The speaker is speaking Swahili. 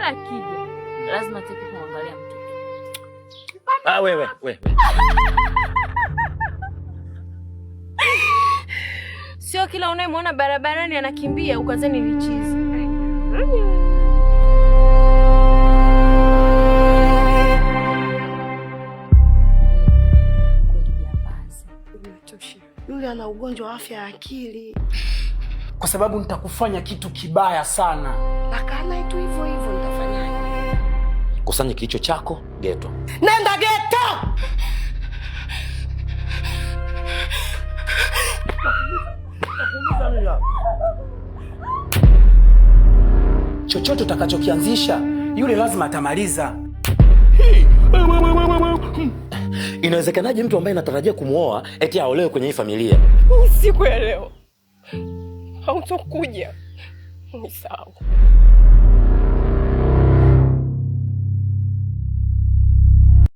akija lazima tuke kuangalia mtoto. Wewe. Sio kila unayemwona barabarani anakimbia ukazeni ni chizi. Yule ana ugonjwa wa afya ya akili. Kwa sababu nitakufanya kitu kibaya sana. Akana itu hivyo nitafanyaje? Kusanya kilicho chako geto. Nenda geto! Chochote utakachokianzisha yule lazima atamaliza. Inawezekanaje mtu ambaye anatarajia kumuoa eti aolewe kwenye hii familia? Usiku ya leo hautakuja. Ni sawa.